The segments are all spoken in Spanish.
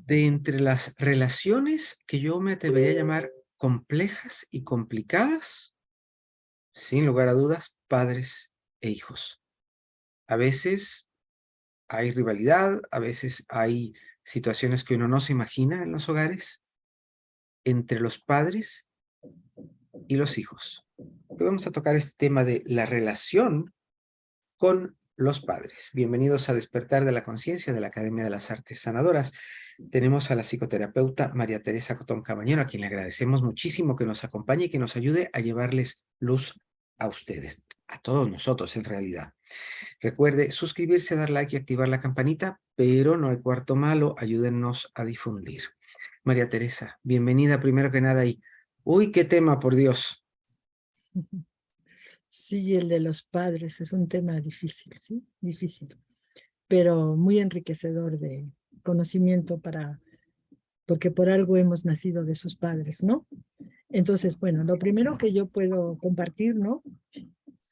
De entre las relaciones que yo me atrevería a llamar complejas y complicadas, sin lugar a dudas, padres e hijos. A veces hay rivalidad, a veces hay situaciones que uno no se imagina en los hogares, entre los padres y los hijos. Hoy vamos a tocar este tema de la relación con los padres. Bienvenidos a Despertar de la Conciencia de la Academia de las Artes Sanadoras. Tenemos a la psicoterapeuta María Teresa Cotón Cabañero, a quien le agradecemos muchísimo que nos acompañe y que nos ayude a llevarles luz a ustedes, a todos nosotros en realidad. Recuerde suscribirse, dar like y activar la campanita, pero no hay cuarto malo, ayúdennos a difundir. María Teresa, bienvenida primero que nada y uy, qué tema, por Dios. Sí, el de los padres es un tema difícil, ¿sí? Difícil, pero muy enriquecedor de conocimiento porque por algo hemos nacido de sus padres, ¿no? Entonces, bueno, lo primero que yo puedo compartir, ¿no?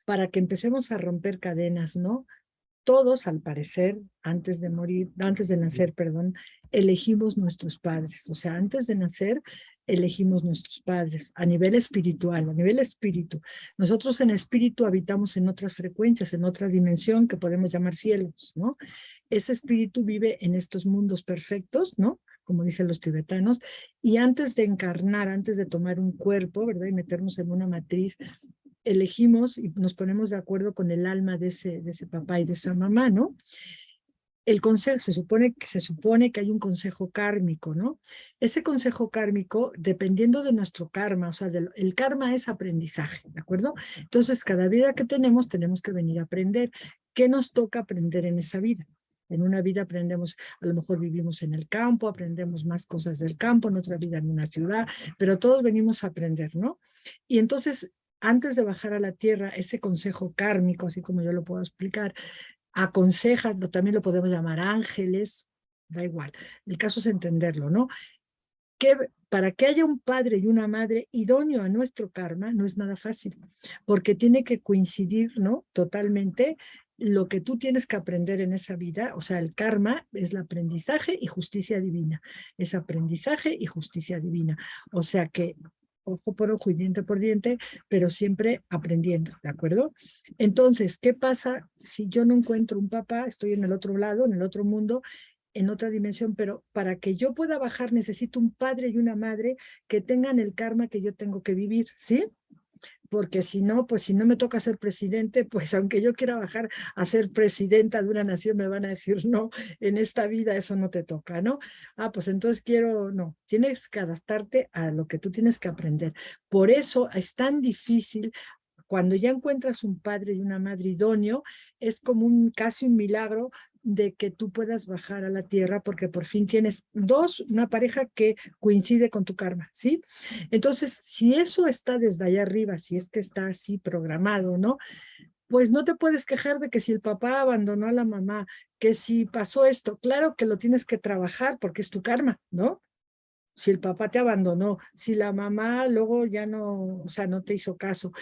Para que empecemos a romper cadenas, ¿no? Todos, al parecer, antes de nacer, perdón, elegimos nuestros padres. O sea, antes de nacer, elegimos nuestros padres a nivel espiritual, a nivel espíritu. Nosotros en espíritu habitamos en otras frecuencias, en otra dimensión que podemos llamar cielos, ¿no? Ese espíritu vive en estos mundos perfectos, ¿no? Como dicen los tibetanos, y antes de encarnar, antes de tomar un cuerpo, ¿verdad? Y meternos en una matriz, elegimos y nos ponemos de acuerdo con el alma de ese papá y de esa mamá, ¿no? El consejo, se supone que hay un consejo kármico, ¿no? Ese consejo kármico, dependiendo de nuestro karma, o sea, el karma es aprendizaje, ¿de acuerdo? Entonces, cada vida que tenemos que venir a aprender. ¿Qué nos toca aprender en esa vida? En una vida aprendemos, a lo mejor vivimos en el campo, aprendemos más cosas del campo, en otra vida en una ciudad, pero todos venimos a aprender, ¿no? Y entonces, antes de bajar a la tierra, ese consejo kármico, así como yo lo puedo explicar, aconseja, también lo podemos llamar ángeles, da igual, el caso es entenderlo, ¿no? Que para que haya un padre y una madre idóneo a nuestro karma no es nada fácil, porque tiene que coincidir, ¿no? Totalmente lo que tú tienes que aprender en esa vida, o sea, el karma es el aprendizaje y justicia divina, es aprendizaje y justicia divina, o sea que ojo por ojo y diente por diente, pero siempre aprendiendo, ¿de acuerdo? Entonces, ¿qué pasa si yo no encuentro un papá? Estoy en el otro lado, en el otro mundo, en otra dimensión, pero para que yo pueda bajar necesito un padre y una madre que tengan el karma que yo tengo que vivir, ¿sí? Porque si no, pues si no me toca ser presidente, pues aunque yo quiera bajar a ser presidenta de una nación, me van a decir, no, en esta vida eso no te toca, ¿no? Ah, pues entonces no, tienes que adaptarte a lo que tú tienes que aprender. Por eso es tan difícil cuando ya encuentras un padre y una madre idóneo, es como casi un milagro de que tú puedas bajar a la tierra porque por fin tienes una pareja que coincide con tu karma, ¿sí? Entonces, si eso está desde allá arriba, si es que está así programado, ¿no? Pues no te puedes quejar de que si el papá abandonó a la mamá, que si pasó esto, claro que lo tienes que trabajar porque es tu karma, ¿no? Si el papá te abandonó, si la mamá luego ya no, o sea, no te hizo caso,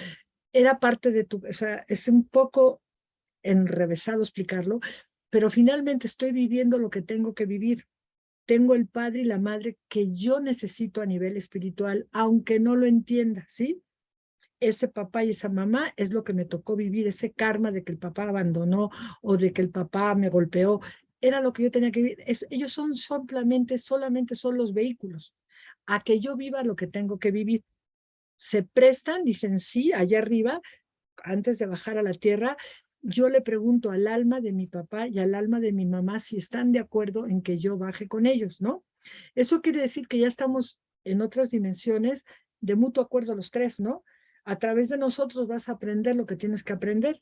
era parte de o sea, es un poco enrevesado explicarlo, pero finalmente estoy viviendo lo que tengo que vivir. Tengo el padre y la madre que yo necesito a nivel espiritual, aunque no lo entienda, ¿sí? Ese papá y esa mamá es lo que me tocó vivir, ese karma de que el papá abandonó o de que el papá me golpeó, era lo que yo tenía que vivir. Ellos son solamente son los vehículos a que yo viva lo que tengo que vivir. Se prestan, dicen sí, allá arriba, antes de bajar a la tierra, yo le pregunto al alma de mi papá y al alma de mi mamá si están de acuerdo en que yo baje con ellos, ¿no? Eso quiere decir que ya estamos en otras dimensiones de mutuo acuerdo los tres, ¿no? A través de nosotros vas a aprender lo que tienes que aprender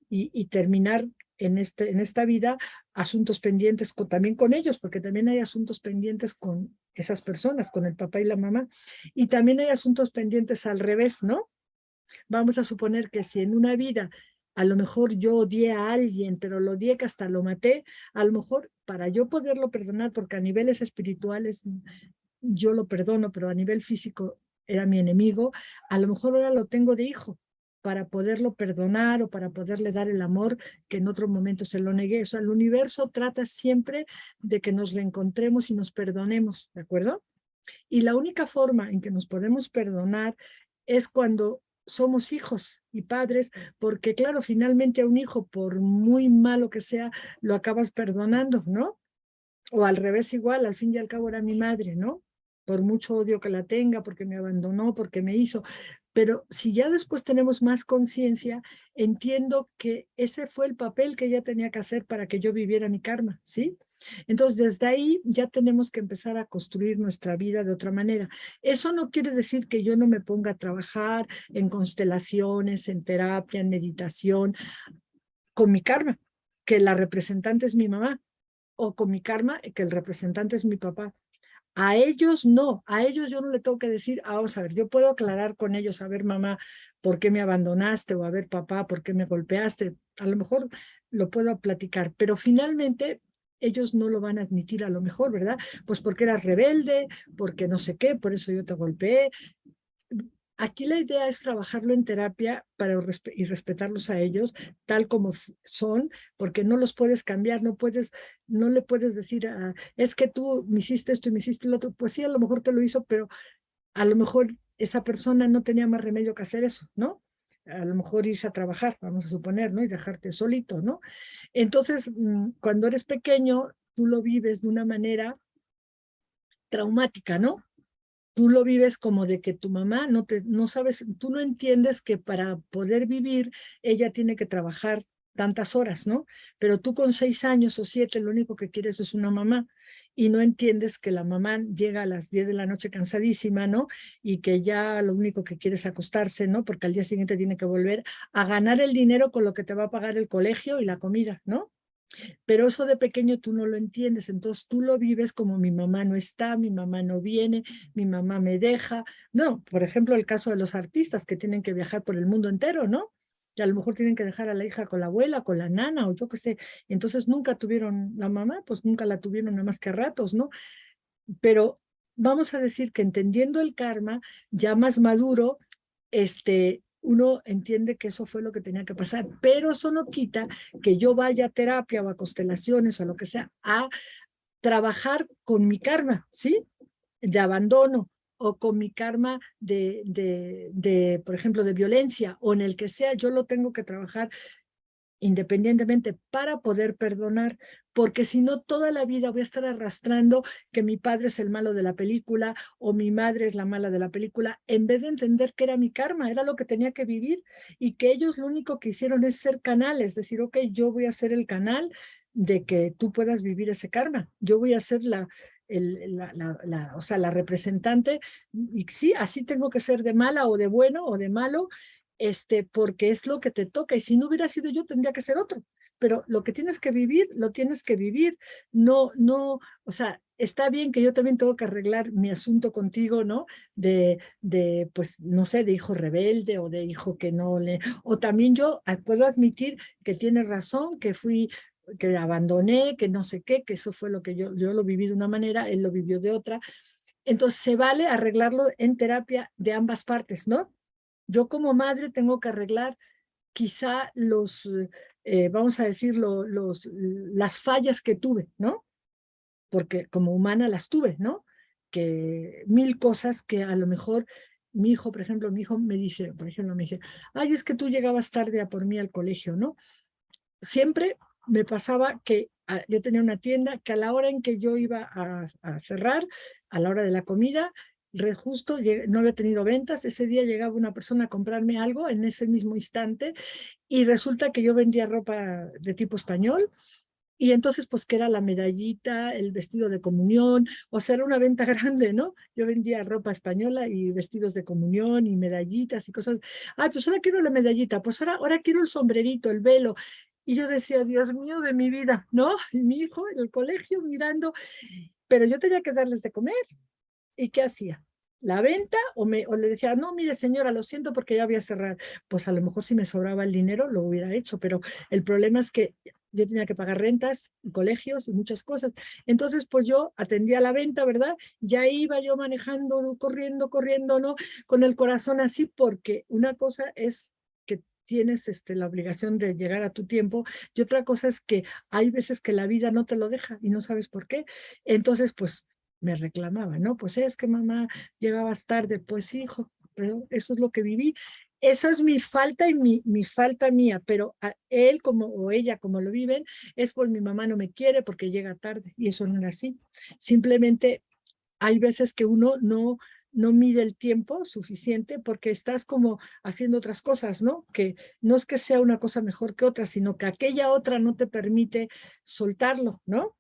y terminar en esta vida asuntos pendientes también con ellos, porque también hay asuntos pendientes con esas personas, con el papá y la mamá, y también hay asuntos pendientes al revés, ¿no? Vamos a suponer que si en una vida a lo mejor yo odié a alguien, pero lo odié que hasta lo maté, a lo mejor para yo poderlo perdonar, porque a niveles espirituales yo lo perdono, pero a nivel físico era mi enemigo, a lo mejor ahora lo tengo de hijo. para poderlo perdonar o para poderle dar el amor que en otro momento se lo negué. O sea, el universo trata siempre de que nos reencontremos y nos perdonemos, ¿de acuerdo? Y la única forma en que nos podemos perdonar es cuando somos hijos y padres, porque claro, finalmente a un hijo, por muy malo que sea, lo acabas perdonando, ¿no? O al revés igual, al fin y al cabo era mi madre, ¿no? Por mucho odio que la tenga, porque me abandonó, porque me hizo. Pero si ya después tenemos más conciencia, entiendo que ese fue el papel que ella tenía que hacer para que yo viviera mi karma, ¿sí? Entonces, desde ahí ya tenemos que empezar a construir nuestra vida de otra manera. Eso no quiere decir que yo no me ponga a trabajar en constelaciones, en terapia, en meditación, con mi karma, que la representante es mi mamá, o con mi karma, que el representante es mi papá. A ellos no, a ellos yo no le tengo que decir, vamos a ver, yo puedo aclarar con ellos, a ver, mamá, ¿por qué me abandonaste? O a ver, papá, ¿por qué me golpeaste? A lo mejor lo puedo platicar, pero finalmente ellos no lo van a admitir a lo mejor, ¿verdad? Pues porque eras rebelde, porque no sé qué, por eso yo te golpeé. Aquí la idea es trabajarlo en terapia y respetarlos a ellos tal como son, porque no los puedes cambiar, no le puedes decir, es que tú me hiciste esto y me hiciste lo otro. Pues sí, a lo mejor te lo hizo, pero a lo mejor esa persona no tenía más remedio que hacer eso, ¿no? A lo mejor irse a trabajar, vamos a suponer, ¿no? Y dejarte solito, ¿no? Entonces, cuando eres pequeño, tú lo vives de una manera traumática, ¿no? Tú lo vives como de que tu mamá no sabes, tú no entiendes que para poder vivir ella tiene que trabajar tantas horas, ¿no? Pero tú con 6 años o 7 lo único que quieres es una mamá y no entiendes que la mamá llega a las 10 de la noche cansadísima, ¿no? Y que ya lo único que quiere es acostarse, ¿no? Porque al día siguiente tiene que volver a ganar el dinero con lo que te va a pagar el colegio y la comida, ¿no? Pero eso de pequeño tú no lo entiendes, entonces tú lo vives como mi mamá no está, mi mamá no viene, mi mamá me deja. No, por ejemplo, el caso de los artistas que tienen que viajar por el mundo entero, ¿no? Que a lo mejor tienen que dejar a la hija con la abuela, con la nana o yo qué sé. Entonces nunca tuvieron la mamá, pues nunca la tuvieron nada más que a ratos, ¿no? Pero vamos a decir que entendiendo el karma, ya más maduro, uno entiende que eso fue lo que tenía que pasar, pero eso no quita que yo vaya a terapia o a constelaciones o a lo que sea, a trabajar con mi karma, ¿sí? De abandono o con mi karma por ejemplo, de violencia o en el que sea, yo lo tengo que trabajar independientemente para poder perdonar, porque si no toda la vida voy a estar arrastrando que mi padre es el malo de la película o mi madre es la mala de la película, en vez de entender que era mi karma, era lo que tenía que vivir y que ellos lo único que hicieron es ser canales, decir, ok, yo voy a ser el canal de que tú puedas vivir ese karma, yo voy a ser o sea, la representante y sí, así tengo que ser de mala o de bueno o de malo, porque es lo que te toca, y si no hubiera sido yo, tendría que ser otro, pero lo que tienes que vivir, lo tienes que vivir, no, o sea, está bien que yo también tengo que arreglar mi asunto contigo, ¿no? Pues, no sé, de hijo rebelde o de hijo que no le, o también yo puedo admitir que tienes razón, que abandoné, que no sé qué, que eso fue lo que yo lo viví de una manera, él lo vivió de otra, entonces se vale arreglarlo en terapia de ambas partes, ¿no? Yo como madre tengo que arreglar quizá vamos a decirlo, las fallas que tuve, ¿no? Porque como humana las tuve, ¿no? Que 1000 cosas que a lo mejor mi hijo, por ejemplo, me dice, ay, es que tú llegabas tarde a por mí al colegio, ¿no? Siempre me pasaba que yo tenía una tienda que a la hora en que yo iba a cerrar, a la hora de la comida, justo no había tenido ventas, ese día llegaba una persona a comprarme algo en ese mismo instante y resulta que yo vendía ropa de tipo español y entonces pues que era la medallita, el vestido de comunión, o sea, era una venta grande, ¿no? Yo vendía ropa española y vestidos de comunión y medallitas y cosas. Ay, pues ahora quiero la medallita, pues ahora quiero el sombrerito, el velo. Y yo decía, Dios mío de mi vida, ¿no? Y mi hijo en el colegio mirando, pero yo tenía que darles de comer. ¿Y qué hacía? ¿La venta o le decía, no, mire señora, lo siento porque ya voy a cerrar? Pues a lo mejor si me sobraba el dinero lo hubiera hecho, pero el problema es que yo tenía que pagar rentas, colegios y muchas cosas. Entonces, pues yo atendía la venta, ¿verdad? Ya iba yo manejando, corriendo, ¿no? Con el corazón así, porque una cosa es que tienes la obligación de llegar a tu tiempo, y otra cosa es que hay veces que la vida no te lo deja y no sabes por qué. Entonces, pues me reclamaba, ¿no? Pues es que mamá llegabas tarde, pues hijo, pero eso es lo que viví. Eso es mi falta y mi falta mía, pero él como o ella como lo viven es por mi mamá no me quiere porque llega tarde y eso no era así. Simplemente hay veces que uno no mide el tiempo suficiente porque estás como haciendo otras cosas, ¿no? Que no es que sea una cosa mejor que otra, sino que aquella otra no te permite soltarlo, ¿no?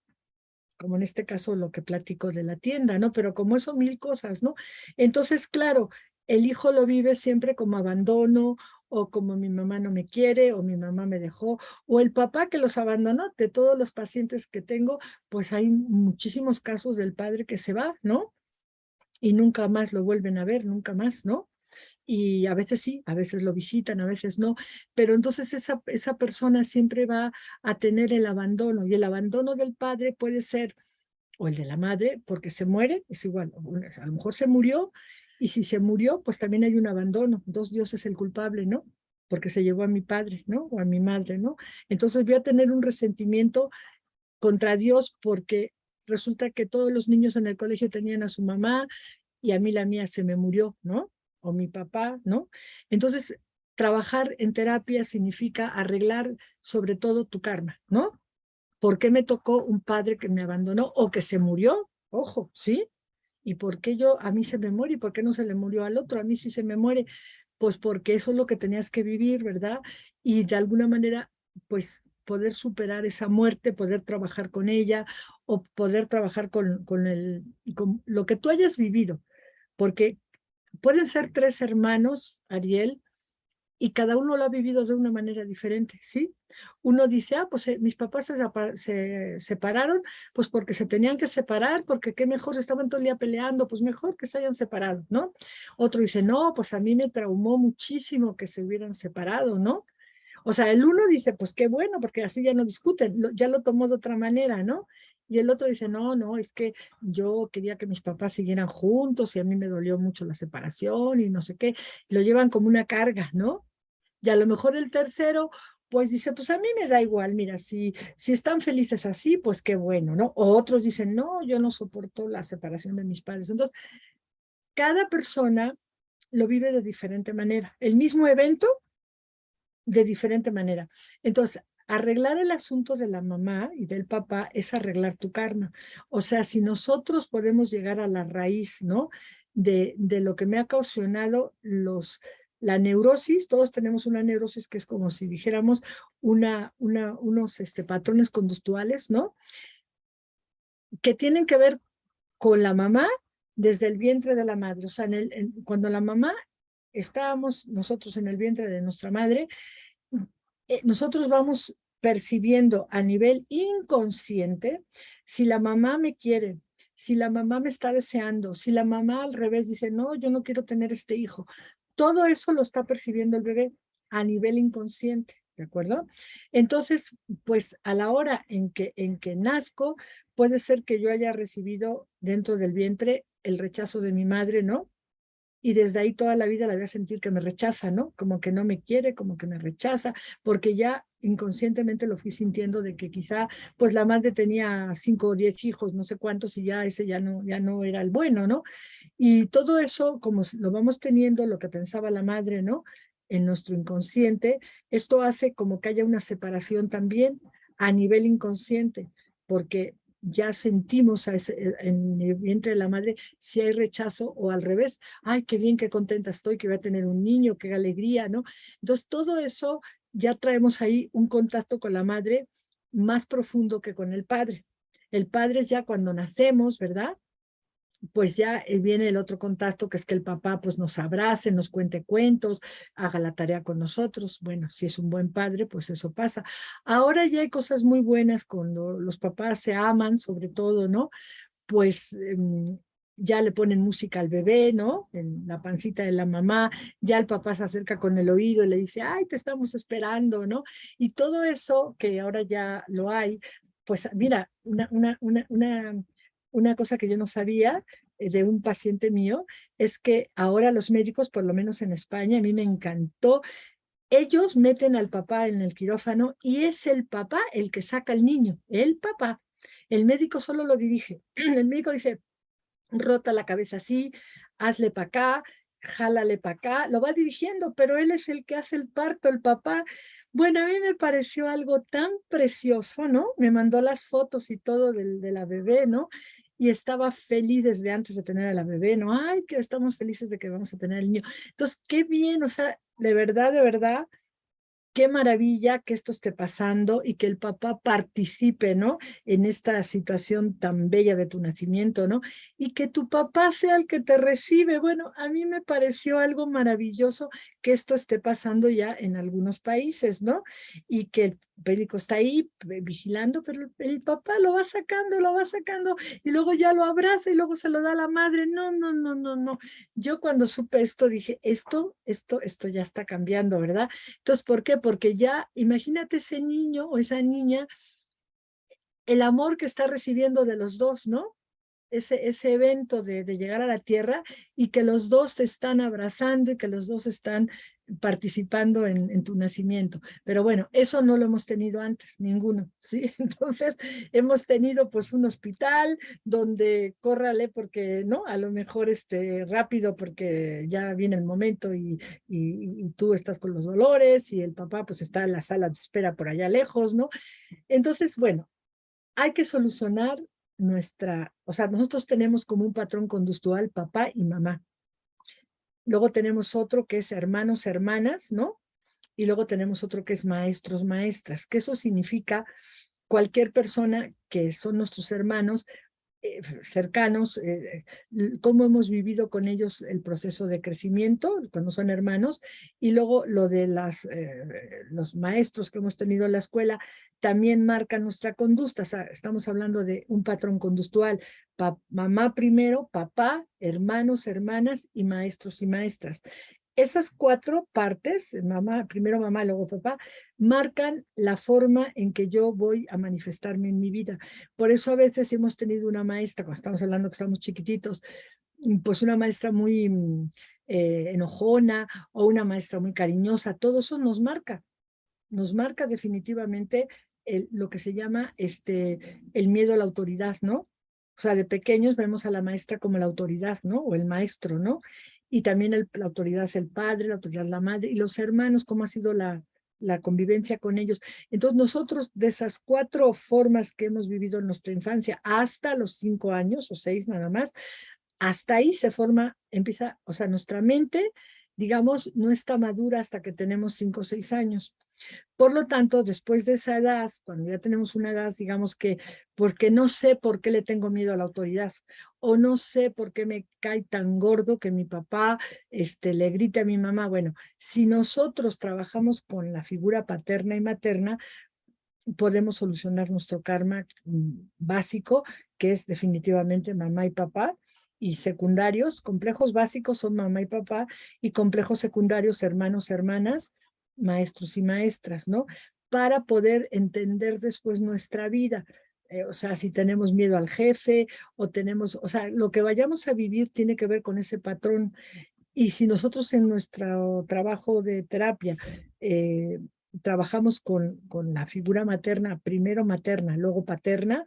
Como en este caso lo que platico de la tienda, ¿no? Pero como eso, mil cosas, ¿no? Entonces, claro, el hijo lo vive siempre como abandono, o como mi mamá no me quiere, o mi mamá me dejó, o el papá que los abandonó. De todos los pacientes que tengo, pues hay muchísimos casos del padre que se va, ¿no? Y nunca más lo vuelven a ver, nunca más, ¿no? Y a veces sí, a veces lo visitan, a veces no, pero entonces esa persona siempre va a tener el abandono, y el abandono del padre puede ser, o el de la madre, porque se muere, es igual, a lo mejor se murió, y si se murió, pues también hay un abandono, entonces Dios es el culpable, ¿no? Porque se llevó a mi padre, ¿no? O a mi madre, ¿no? Entonces voy a tener un resentimiento contra Dios porque resulta que todos los niños en el colegio tenían a su mamá y a mí la mía se me murió, ¿no? O mi papá, ¿no? Entonces, trabajar en terapia significa arreglar sobre todo tu karma, ¿no? ¿Por qué me tocó un padre que me abandonó o que se murió? Ojo, ¿sí? ¿Y por qué a mí se me muere y por qué no se le murió al otro? A mí sí se me muere. Pues porque eso es lo que tenías que vivir, ¿verdad? Y de alguna manera, pues poder superar esa muerte, poder trabajar con ella o poder trabajar con lo que tú hayas vivido. Porque pueden ser tres hermanos, Ariel, y cada uno lo ha vivido de una manera diferente, ¿sí? Uno dice, pues mis papás se separaron, pues porque se tenían que separar, porque qué mejor, estaban todo el día peleando, pues mejor que se hayan separado, ¿no? Otro dice, no, pues a mí me traumó muchísimo que se hubieran separado, ¿no? O sea, el uno dice, pues qué bueno, porque así ya no discuten, ya lo tomó de otra manera, ¿no? Y el otro dice, no, no, es que yo quería que mis papás siguieran juntos y a mí me dolió mucho la separación y no sé qué. Lo llevan como una carga, ¿no? Y a lo mejor el tercero, pues dice, pues a mí me da igual, mira, si están felices así, pues qué bueno, ¿no? O otros dicen, no, yo no soporto la separación de mis padres. Entonces, cada persona lo vive de diferente manera. El mismo evento, de diferente manera. Entonces, arreglar el asunto de la mamá y del papá es arreglar tu karma. O sea, si nosotros podemos llegar a la raíz, ¿no? De lo que me ha ocasionado la neurosis, todos tenemos una neurosis que es como si dijéramos unos patrones conductuales, ¿no? Que tienen que ver con la mamá desde el vientre de la madre. O sea, cuando la mamá estábamos nosotros en el vientre de nuestra madre, nosotros vamos percibiendo a nivel inconsciente si la mamá me quiere, si la mamá me está deseando, si la mamá al revés dice, no, yo no quiero tener este hijo. Todo eso lo está percibiendo el bebé a nivel inconsciente, ¿de acuerdo? Entonces, pues a la hora en que nazco, puede ser que yo haya recibido dentro del vientre el rechazo de mi madre, ¿no? Y desde ahí toda la vida la voy a sentir que me rechaza, ¿no? Como que no me quiere, como que me rechaza, porque ya inconscientemente lo fui sintiendo de que quizá pues la madre tenía 5 o 10 hijos, no sé cuántos, y ya ese ya no era el bueno, ¿no? Y todo eso, como lo vamos teniendo, lo que pensaba la madre, ¿no? En nuestro inconsciente, esto hace como que haya una separación también a nivel inconsciente, porque ya sentimos en el vientre de la madre si hay rechazo o al revés, ay, qué bien, qué contenta estoy, que voy a tener un niño, qué alegría, ¿no? Entonces todo eso ya traemos ahí un contacto con la madre más profundo que con el padre. El padre es ya cuando nacemos, ¿verdad? Pues ya viene el otro contacto, que es que el papá pues nos abrace, nos cuente cuentos, haga la tarea con nosotros. Bueno, si es un buen padre, pues eso pasa. Ahora ya hay cosas muy buenas cuando los papás se aman, sobre todo, ¿no? Pues ya le ponen música al bebé, ¿no? En la pancita de la mamá, ya el papá se acerca con el oído y le dice, ay, te estamos esperando, ¿no? Y todo eso que ahora ya lo hay, pues mira, una cosa que yo no sabía de un paciente mío es que ahora los médicos, por lo menos en España, a mí me encantó, ellos meten al papá en el quirófano y es el papá el que saca al niño, el papá. El médico solo lo dirige. El médico dice, rota la cabeza así, hazle para acá, jálale para acá, lo va dirigiendo, pero él es el que hace el parto, el papá. Bueno, a mí me pareció algo tan precioso, ¿no? Me mandó las fotos y todo de la bebé, ¿no? Y estaba feliz desde antes de tener a la bebé, ¿no? Ay, que estamos felices de que vamos a tener el niño. Entonces, qué bien, o sea, de verdad, qué maravilla que esto esté pasando y que el papá participe, ¿no? En esta situación tan bella de tu nacimiento, ¿no? Y que tu papá sea el que te recibe. Bueno, a mí me pareció algo maravilloso que esto esté pasando ya en algunos países, ¿no? Y que el médico está ahí vigilando, pero el papá lo va sacando y luego ya lo abraza y luego se lo da a la madre. No, no, no, no, no. Yo cuando supe esto dije, esto ya está cambiando, ¿verdad? Entonces, ¿por qué? Porque ya, imagínate ese niño o esa niña, el amor que está recibiendo de los dos, ¿no? Ese evento de llegar a la tierra y que los dos se están abrazando y que los dos están participando en tu nacimiento. Pero bueno, eso no lo hemos tenido antes, ninguno, ¿sí? Entonces, hemos tenido pues un hospital donde córrale porque, ¿no? A lo mejor rápido porque ya viene el momento y tú estás con los dolores y el papá pues está en la sala de espera por allá lejos, ¿no? Entonces, bueno, hay que solucionar o sea, nosotros tenemos como un patrón conductual papá y mamá. Luego tenemos otro que es hermanos, hermanas, ¿no? Y luego tenemos otro que es maestros, maestras, que eso significa cualquier persona que son nuestros hermanos cercanos, cómo hemos vivido con ellos el proceso de crecimiento cuando son hermanos, y luego lo de los maestros que hemos tenido en la escuela también marca nuestra conducta. O sea, estamos hablando de un patrón conductual, mamá primero, papá, hermanos, hermanas y maestros y maestras. Esas cuatro partes, primero mamá, luego papá, marcan la forma en que yo voy a manifestarme en mi vida. Por eso a veces hemos tenido una maestra, cuando estamos hablando que estamos chiquititos, pues una maestra muy enojona o una maestra muy cariñosa, todo eso nos marca definitivamente lo que se llama el miedo a la autoridad, ¿no? O sea, de pequeños vemos a la maestra como la autoridad, ¿no? O el maestro, ¿no? Y también la autoridad es el padre, la autoridad es la madre, y los hermanos, cómo ha sido la convivencia con ellos. Entonces nosotros de esas cuatro formas que hemos vivido en nuestra infancia hasta los 5 años o 6 nada más, hasta ahí se forma, empieza, o sea, nuestra mente, digamos, no está madura hasta que tenemos 5 o 6 años. Por lo tanto, después de esa edad, cuando ya tenemos una edad, digamos que, porque no sé por qué le tengo miedo a la autoridad, o no sé por qué me cae tan gordo que mi papá le grite a mi mamá. Bueno, si nosotros trabajamos con la figura paterna y materna, podemos solucionar nuestro karma básico, que es definitivamente mamá y papá, y secundarios, complejos básicos son mamá y papá, y complejos secundarios, hermanos, hermanas, maestros y maestras, ¿no? Para poder entender después nuestra vida. O sea, si tenemos miedo al jefe o tenemos, o sea, lo que vayamos a vivir tiene que ver con ese patrón. Y si nosotros en nuestro trabajo de terapia trabajamos con la figura materna, primero materna, luego paterna,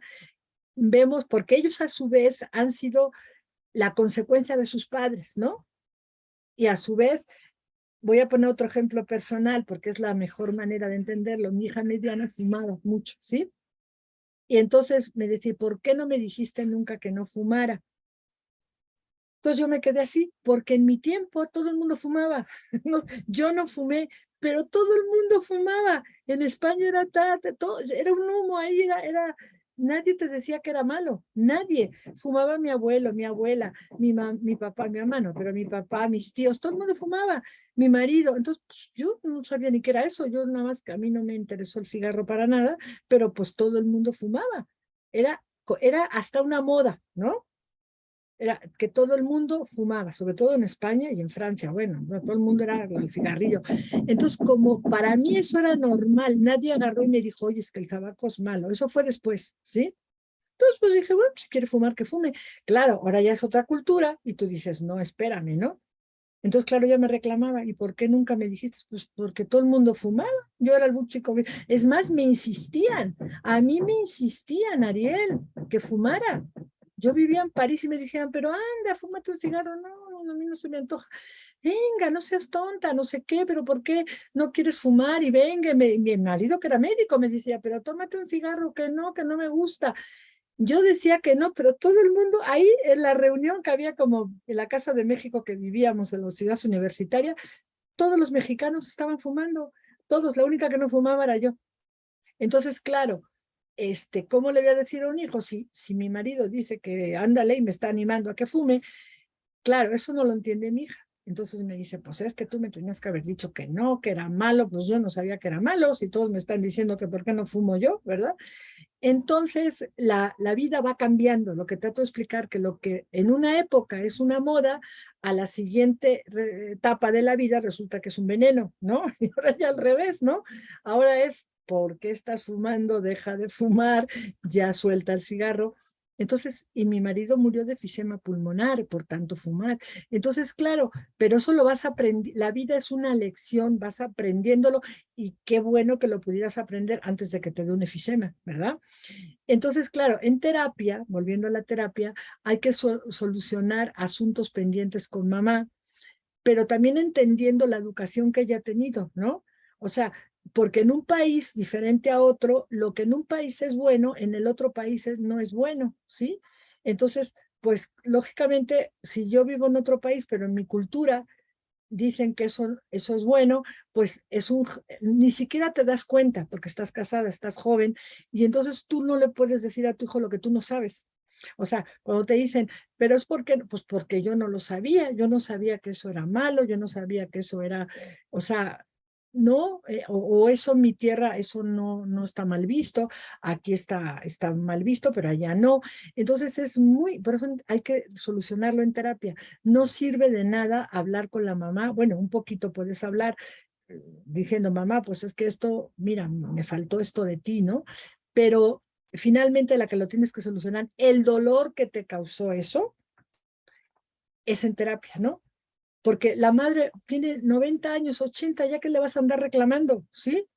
vemos porque ellos a su vez han sido la consecuencia de sus padres, ¿no? Y a su vez, voy a poner otro ejemplo personal porque es la mejor manera de entenderlo. Mi hija mediana fumaba mucho, ¿sí? Y entonces me decía, ¿por qué no me dijiste nunca que no fumara? Entonces yo me quedé así, porque en mi tiempo todo el mundo fumaba. No, yo no fumé, pero todo el mundo fumaba. En España era todo, era un humo ahí, nadie te decía que era malo, nadie. Fumaba mi abuelo, mi abuela, mi papá, mi hermano, pero mi papá, mis tíos, todo el mundo fumaba, mi marido. Entonces pues, yo no sabía ni qué era eso, yo nada más que a mí no me interesó el cigarro para nada, pero pues todo el mundo fumaba. Era hasta una moda, ¿no? Era que todo el mundo fumaba, sobre todo en España y en Francia, bueno, no, todo el mundo era el cigarrillo. Entonces, como para mí eso era normal, nadie agarró y me dijo, oye, es que el tabaco es malo, eso fue después, ¿sí? Entonces, pues dije, bueno, si quiere fumar, que fume. Claro, ahora ya es otra cultura y tú dices, no, espérame, ¿no? Entonces, claro, ella me reclamaba, ¿y por qué nunca me dijiste? Pues porque todo el mundo fumaba, yo era el chico. Es más, me insistían, a mí me insistían, Ariel, que fumara. Yo vivía en París y me dijeron, pero anda, fúmate un cigarro. No, no, a mí no se me antoja. Venga, no seas tonta, no sé qué, pero ¿por qué no quieres fumar? Y venga, mi marido que era médico me decía, pero tómate un cigarro, que no me gusta. Yo decía que no, pero todo el mundo, ahí en la reunión que había como en la Casa de México que vivíamos en la ciudad universitaria, todos los mexicanos estaban fumando, todos, la única que no fumaba era yo. Entonces, claro, ¿cómo le voy a decir a un hijo si mi marido dice que ándale y me está animando a que fume? Claro, eso no lo entiende mi hija. Entonces me dice, pues es que tú me tenías que haber dicho que no, que era malo, pues yo no sabía que era malo, si todos me están diciendo que por qué no fumo yo, ¿verdad? Entonces, la vida va cambiando. Lo que trato de explicar, que lo que en una época es una moda, a la siguiente etapa de la vida resulta que es un veneno, ¿no? Y ahora ya al revés, ¿no? Ahora es, ¿por qué estás fumando? Deja de fumar, ya suelta el cigarro. Entonces, y mi marido murió de efisema pulmonar por tanto fumar. Entonces, claro, pero eso lo vas aprendiendo. La vida es una lección, vas aprendiéndolo y qué bueno que lo pudieras aprender antes de que te dé un efisema, ¿verdad? Entonces, claro, en terapia, volviendo a la terapia, hay que solucionar asuntos pendientes con mamá, pero también entendiendo la educación que ella ha tenido, ¿no? O sea, porque en un país diferente a otro, lo que en un país es bueno, en el otro país no es bueno, ¿sí? Entonces, pues lógicamente, si yo vivo en otro país, pero en mi cultura dicen que eso es bueno, pues ni siquiera te das cuenta porque estás casada, estás joven, y entonces tú no le puedes decir a tu hijo lo que tú no sabes. O sea, cuando te dicen, pero es porque, pues porque yo no lo sabía, yo no sabía que eso era malo, yo no sabía que eso era, o sea, no, o eso en mi tierra, eso no está mal visto, aquí está mal visto, pero allá no. Entonces por eso hay que solucionarlo en terapia. No sirve de nada hablar con la mamá, bueno, un poquito puedes hablar diciendo, mamá, pues es que esto, mira, me faltó esto de ti, ¿no? Pero finalmente la que lo tienes que solucionar, el dolor que te causó eso, es en terapia, ¿no? Porque la madre tiene 90 años, 80, ya que le vas a andar reclamando, ¿sí?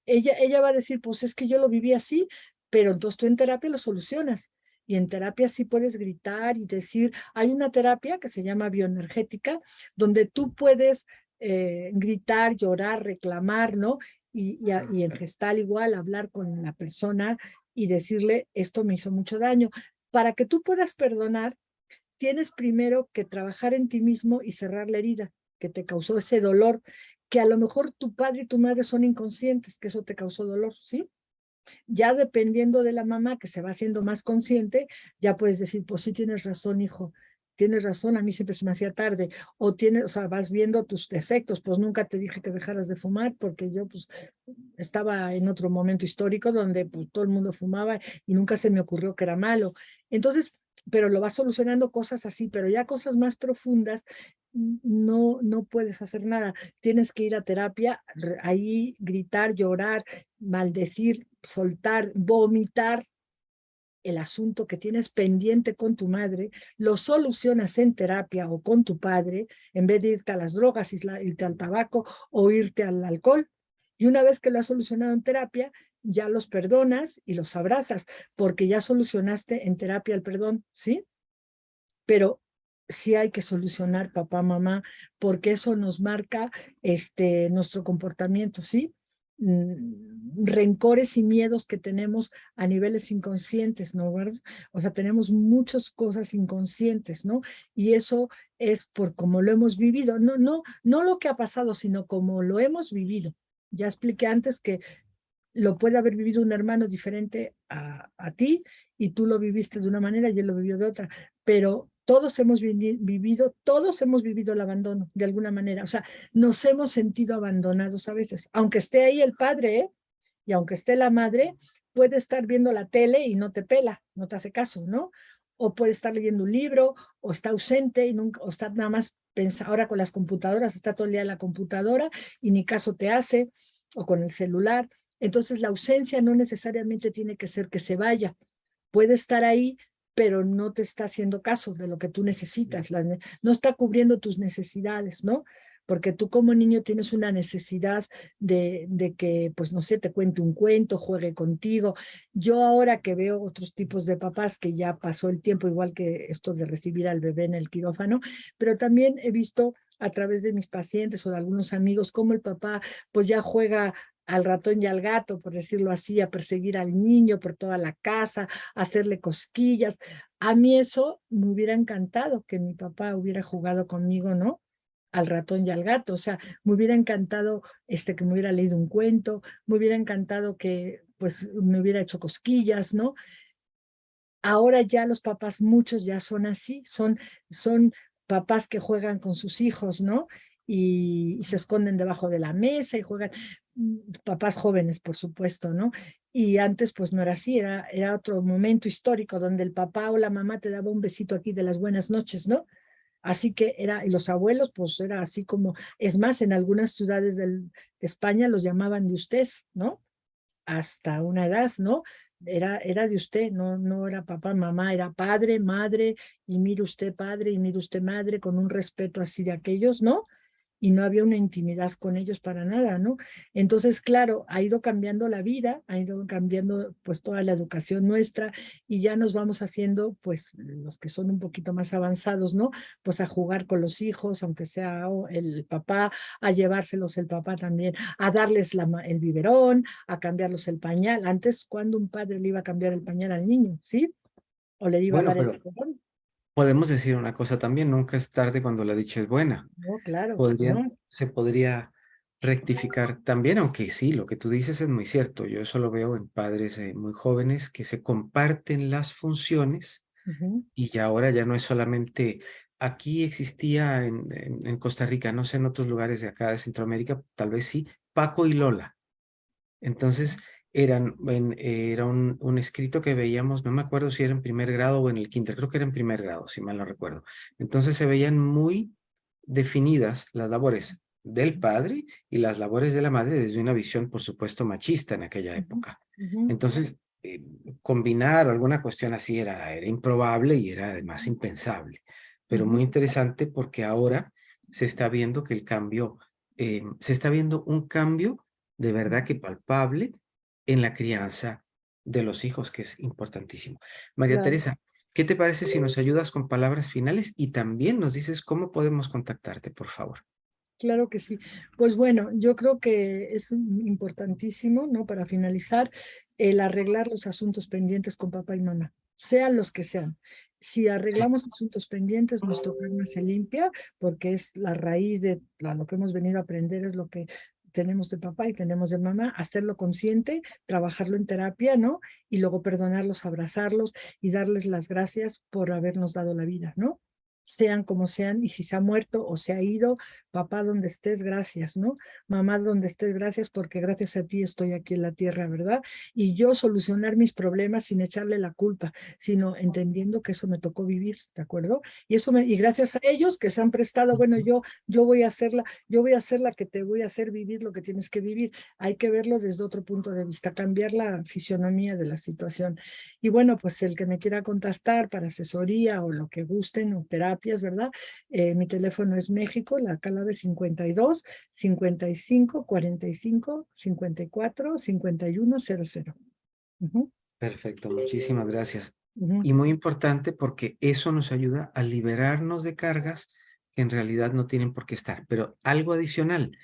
Ella va a decir, pues es que yo lo viví así, pero entonces tú en terapia lo solucionas. Y en terapia sí puedes gritar y decir, hay una terapia que se llama bioenergética, donde tú puedes gritar, llorar, reclamar, ¿no? Y en gestal igual, hablar con la persona y decirle, esto me hizo mucho daño. Para que tú puedas perdonar, tienes primero que trabajar en ti mismo y cerrar la herida que te causó ese dolor, que a lo mejor tu padre y tu madre son inconscientes, que eso te causó dolor, ¿sí? Ya dependiendo de la mamá que se va haciendo más consciente, ya puedes decir, pues sí tienes razón, hijo, tienes razón, a mí siempre se me hacía tarde, o sea, vas viendo tus defectos, pues nunca te dije que dejaras de fumar, porque yo pues estaba en otro momento histórico donde pues, todo el mundo fumaba y nunca se me ocurrió que era malo. Entonces, pero lo vas solucionando cosas así, pero ya cosas más profundas, no puedes hacer nada. Tienes que ir a terapia, ahí gritar, llorar, maldecir, soltar, vomitar el asunto que tienes pendiente con tu madre, lo solucionas en terapia o con tu padre, en vez de irte a las drogas, irte al tabaco o irte al alcohol. Y una vez que lo has solucionado en terapia, ya los perdonas y los abrazas, porque ya solucionaste en terapia el perdón, ¿sí? Pero sí hay que solucionar papá, mamá, porque eso nos marca nuestro comportamiento, ¿sí? Rencores y miedos que tenemos a niveles inconscientes, ¿no? O sea, tenemos muchas cosas inconscientes, ¿no? Y eso es por cómo lo hemos vivido, no lo que ha pasado, sino cómo lo hemos vivido. Ya expliqué antes que lo puede haber vivido un hermano diferente a ti y tú lo viviste de una manera y él lo vivió de otra, pero todos hemos vivido el abandono de alguna manera, o sea, nos hemos sentido abandonados a veces, aunque esté ahí el padre, ¿eh? Y aunque esté la madre, puede estar viendo la tele y no te pela, no te hace caso, ¿no? O puede estar leyendo un libro, o está ausente y nunca, o está nada más pensando, ahora con las computadoras, está todo el día en la computadora y ni caso te hace, o con el celular. Entonces la ausencia no necesariamente tiene que ser que se vaya, puede estar ahí, pero no te está haciendo caso de lo que tú necesitas, no está cubriendo tus necesidades, ¿no? Porque tú como niño tienes una necesidad de que, pues no sé, te cuente un cuento, juegue contigo. Yo ahora que veo otros tipos de papás, que ya pasó el tiempo, igual que esto de recibir al bebé en el quirófano, pero también he visto a través de mis pacientes o de algunos amigos cómo el papá pues ya juega al ratón y al gato, por decirlo así, a perseguir al niño por toda la casa, a hacerle cosquillas. A mí eso me hubiera encantado que mi papá hubiera jugado conmigo, ¿no? Al ratón y al gato, o sea, me hubiera encantado que me hubiera leído un cuento, me hubiera encantado que pues me hubiera hecho cosquillas, ¿no? Ahora ya los papás, muchos ya son así, son papás que juegan con sus hijos, ¿no? Y se esconden debajo de la mesa y juegan, papás jóvenes, por supuesto, ¿no? Y antes pues no era así, era otro momento histórico donde el papá o la mamá te daba un besito aquí de las buenas noches, ¿no? Así que y los abuelos, pues era así como, es más, en algunas ciudades de España los llamaban de usted, ¿no? Hasta una edad, ¿no? Era de usted, no era papá, mamá, era padre, madre, y mire usted padre, y mire usted madre, con un respeto así de aquellos, ¿no? Y no había una intimidad con ellos para nada, ¿no? Entonces, claro, ha ido cambiando la vida, ha ido cambiando pues toda la educación nuestra y ya nos vamos haciendo pues los que son un poquito más avanzados, ¿no? Pues a jugar con los hijos, aunque sea el papá, a llevárselos el papá también, a darles el biberón, a cambiarlos el pañal. Antes, cuando un padre le iba a cambiar el pañal al niño, ¿sí? O le iba a Bueno, dar el pero biberón. podemos decir una cosa también, nunca es tarde cuando la dicha es buena. No, claro, ¿no? Se podría rectificar también, aunque sí, lo que tú dices es muy cierto. Yo eso lo veo en padres muy jóvenes que se comparten las funciones Ujú, y ya ahora ya no es solamente, aquí existía en Costa Rica, no sé, en otros lugares de acá de Centroamérica, tal vez sí, Paco y Lola. Entonces, era un escrito que veíamos, no me acuerdo si era en primer grado o en el kinder, creo que era en primer grado, si mal no recuerdo. Entonces se veían muy definidas las labores del padre y las labores de la madre desde una visión, por supuesto, machista en aquella ujú, época. ujú. Entonces, combinar alguna cuestión así era improbable y era además impensable. Pero Ujú, muy interesante porque ahora se está viendo que el cambio, se está viendo un cambio de verdad que palpable en la crianza de los hijos, que es importantísimo. María claro, Teresa, ¿qué te parece si nos ayudas con palabras finales y también nos dices cómo podemos contactarte, por favor? claro que sí. Pues bueno, yo creo que es importantísimo, ¿no? Para finalizar, el arreglar los asuntos pendientes con papá y mamá, sean los que sean. Si arreglamos asuntos pendientes, nuestro karma se limpia, porque es la raíz de lo que hemos venido a aprender, es lo que tenemos de papá y tenemos de mamá, hacerlo consciente, trabajarlo en terapia, ¿no? Y luego perdonarlos, abrazarlos y darles las gracias por habernos dado la vida, ¿no? Sean como sean, y si se ha muerto o se ha ido, papá, donde estés, gracias, ¿no? Mamá, donde estés, gracias, porque gracias a ti estoy aquí en la tierra, ¿verdad? Y yo solucionar mis problemas sin echarle la culpa, sino entendiendo que eso me tocó vivir, ¿de acuerdo? Y gracias a ellos que se han prestado, bueno, yo voy a hacer la que te voy a hacer vivir lo que tienes que vivir. Hay que verlo desde otro punto de vista, cambiar la fisionomía de la situación. Y bueno, pues el que me quiera contactar para asesoría o lo que gusten o terapias, ¿verdad? Mi teléfono es México, la clave 52 55 45 54 51 00. Ujú, Perfecto, muchísimas gracias. ujú. Y muy importante porque eso nos ayuda a liberarnos de cargas que en realidad no tienen por qué estar. Pero algo adicional,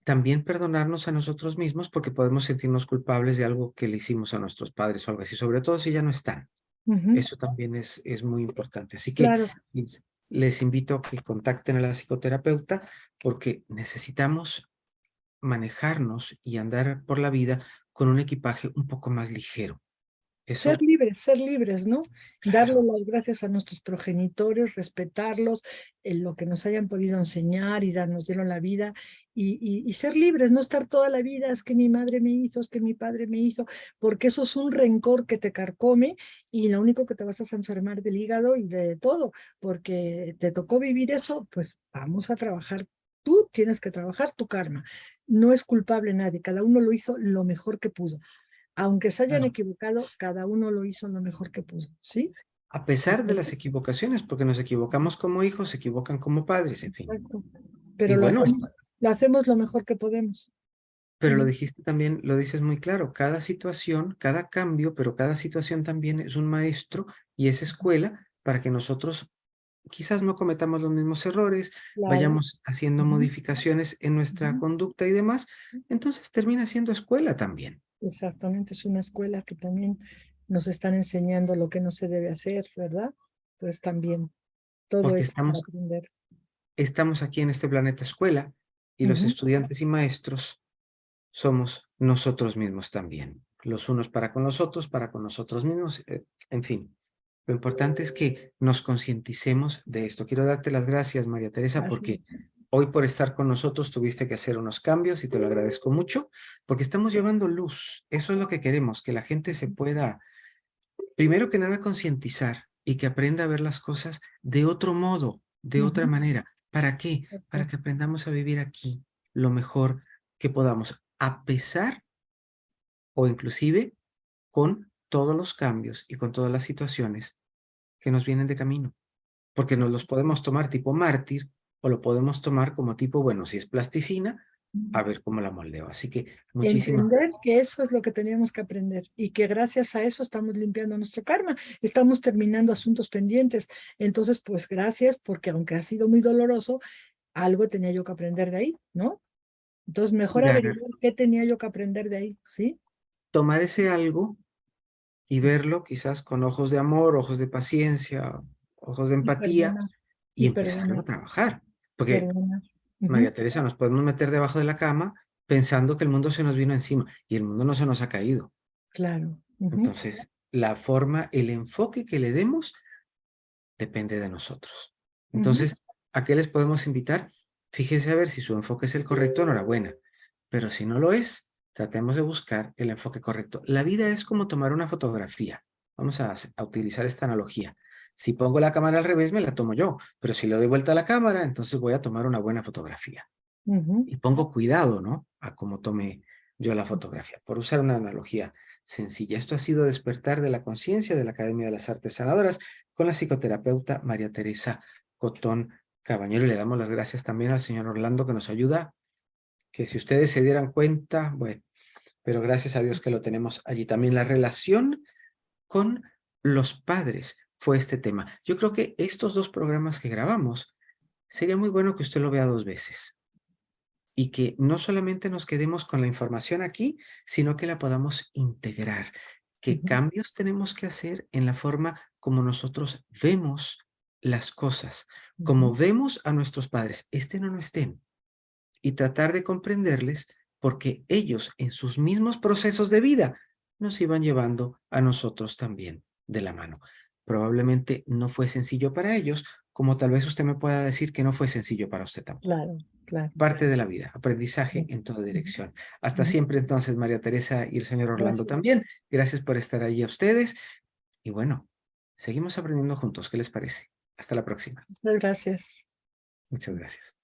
también perdonarnos a nosotros mismos porque podemos sentirnos culpables de algo que le hicimos a nuestros padres o algo así, sobre todo si ya no están. Ujú, Eso también es muy importante. Así que claro, les invito a que contacten a la psicoterapeuta porque necesitamos manejarnos y andar por la vida con un equipaje un poco más ligero. Eso, ser libres, ¿no? Darle claro. las gracias a nuestros progenitores, respetarlos, en lo que nos hayan podido enseñar y nos dieron la vida, y ser libres, no estar toda la vida, es que mi madre me hizo, es que mi padre me hizo, porque eso es un rencor que te carcome y lo único que te vas a enfermar del hígado y de todo, porque te tocó vivir eso, pues vamos a trabajar. Tú tienes que trabajar tu karma. No es culpable nadie, cada uno lo hizo lo mejor que pudo. aunque se hayan Claro. equivocado, cada uno lo hizo lo mejor que pudo, ¿sí? A pesar de las Entonces, equivocaciones, porque nos equivocamos como hijos, se equivocan como padres, en fin. exacto. Y Pero bueno, lo hacemos lo mejor que podemos. pero lo Ujú. dijiste también, lo dices muy claro, cada situación, cada cambio, pero cada situación también es un maestro y es escuela para que nosotros quizás no cometamos los mismos errores, Claro. vayamos haciendo Ujú, modificaciones en nuestra ujú. conducta y demás, entonces termina siendo escuela también, Exactamente, es una escuela que también nos están enseñando lo que no se debe hacer, ¿verdad? Entonces también todo porque es para aprender. estamos aquí en este planeta escuela y los Ujú. estudiantes y maestros somos nosotros mismos también, los unos para con nosotros mismos, en fin. Lo importante es que nos concienticemos de esto. Quiero darte las gracias, María Teresa, Así porque es. hoy por estar con nosotros tuviste que hacer unos cambios y te lo agradezco mucho, porque estamos llevando luz. Eso es lo que queremos, que la gente se pueda, primero que nada, concientizar y que aprenda a ver las cosas de otro modo, de otra Ujú. manera. ¿Para qué? Para Exacto. que aprendamos a vivir aquí lo mejor que podamos, a pesar o inclusive con todos los cambios y con todas las situaciones que nos vienen de camino. Porque nos los podemos tomar tipo mártir o lo podemos tomar como tipo, bueno, si es plasticina, a ver cómo la moldeo. Así que muchísimas Entender gracias. que eso es lo que teníamos que aprender y que gracias a eso estamos limpiando nuestro karma, estamos terminando asuntos pendientes. Entonces, pues gracias, porque aunque ha sido muy doloroso, algo tenía yo que aprender de ahí, ¿no? Entonces, mejor Y agar- averiguar qué tenía yo que aprender de ahí, ¿sí? tomar ese algo y verlo quizás con ojos de amor, ojos de paciencia, ojos de Y empatía perdonar, y y empezarlo perdonar, a trabajar. Porque, perdonar. María Ujú. Teresa, nos podemos meter debajo de la cama pensando que el mundo se nos vino encima y el mundo no se nos ha caído. Claro. Ujú. Entonces, la forma, el enfoque que le demos depende de nosotros. Ujú. Entonces, ¿a qué les podemos invitar? Fíjese a ver si su enfoque es el correcto, enhorabuena. Pero si no lo es, tratemos de buscar el enfoque correcto. La vida es como tomar una fotografía. Vamos a utilizar esta analogía. Si pongo la cámara al revés, me la tomo yo. Pero si le doy vuelta a la cámara, entonces voy a tomar una buena fotografía. Ujú. Y pongo cuidado, ¿no? A cómo tome yo la fotografía, por usar una analogía sencilla. Esto ha sido Despertar de la Conciencia de la Academia de las Artes Sanadoras con la psicoterapeuta María Teresa Cotón Cabañero. Y le damos las gracias también al señor Orlando que nos ayuda, que si ustedes se dieran cuenta, bueno, pero gracias a Dios que lo tenemos allí. También la relación con los padres fue este tema. Yo creo que estos dos programas que grabamos, sería muy bueno que usted lo vea 2 veces y que no solamente nos quedemos con la información aquí, sino que la podamos integrar. ¿Qué Ujú. cambios tenemos que hacer en la forma como nosotros vemos las cosas, como Ujú. vemos a nuestros padres, estén o no estén, y tratar de comprenderles porque ellos en sus mismos procesos de vida nos iban llevando a nosotros también de la mano? Probablemente no fue sencillo para ellos, como tal vez usted me pueda decir que no fue sencillo para usted tampoco. Claro, claro. Parte de la vida, aprendizaje Ujú. en toda dirección. Hasta Ujú. siempre entonces, María Teresa y el señor Orlando Gracias. también. Gracias por estar ahí a ustedes. Y bueno, seguimos aprendiendo juntos. ¿Qué les parece? Hasta la próxima. Muchas gracias. Muchas gracias.